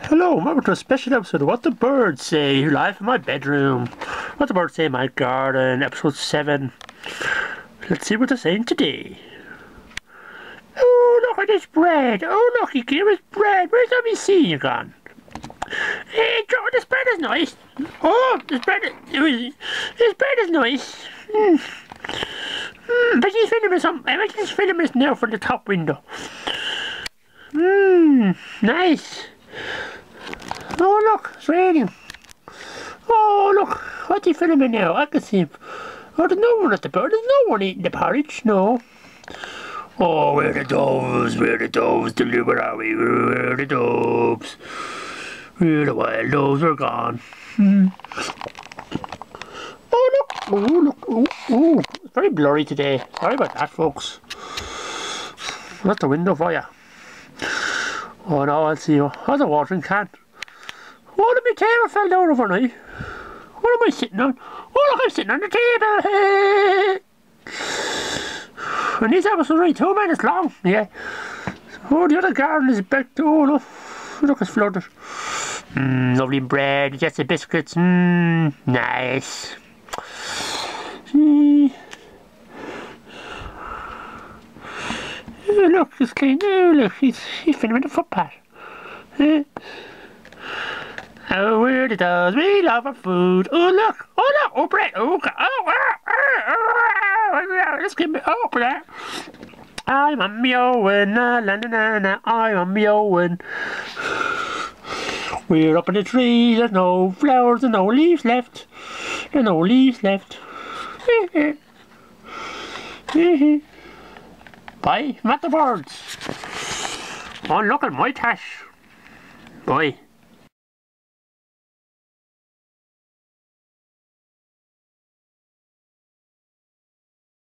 Hello, welcome to a special episode of What the Birds Say, live in my bedroom. What the Birds Say in my garden, episode 7. Let's see what they're saying today. Oh, look at this bread. Oh, look, he gave us bread. Where's all my seed gone? Hey, Joe, this bread is nice. Oh, this bread is nice. But he's filming something. I bet he's filming this now from the top window. Nice. Oh look, it's raining. Oh look, what's he filming now? I can see him. Oh, there's no one at the bird. There's no one eating the porridge, no. Oh, where are the doves? Where are the doves? Where are we? Where are the doves? Where are the wild doves? Are gone. Oh look, oh look, oh, it's very blurry today. Sorry about that, folks. That's the window for you. Oh no, I'll see you. That's a watering can. Oh, look, my table fell down overnight. What am I sitting on? Oh, look, I'm sitting on the table. And this episode's only 2 minutes long. Yeah. Oh, the other garden is back. Oh, look, it's flooded. Lovely bread. Just the biscuits. Nice. Oh, look, it's clean. Oh, look, he's filming the footpath. Oh, where the doves, we love our food. Oh, look, oh, bread. Oh, let's give me, bread. I'm a meowing, na na na na, I'm a meowing. We're up in the tree, there's no flowers and no leaves left. There's no leaves left. Bye, not the birds. Oh, look at my tash. Bye.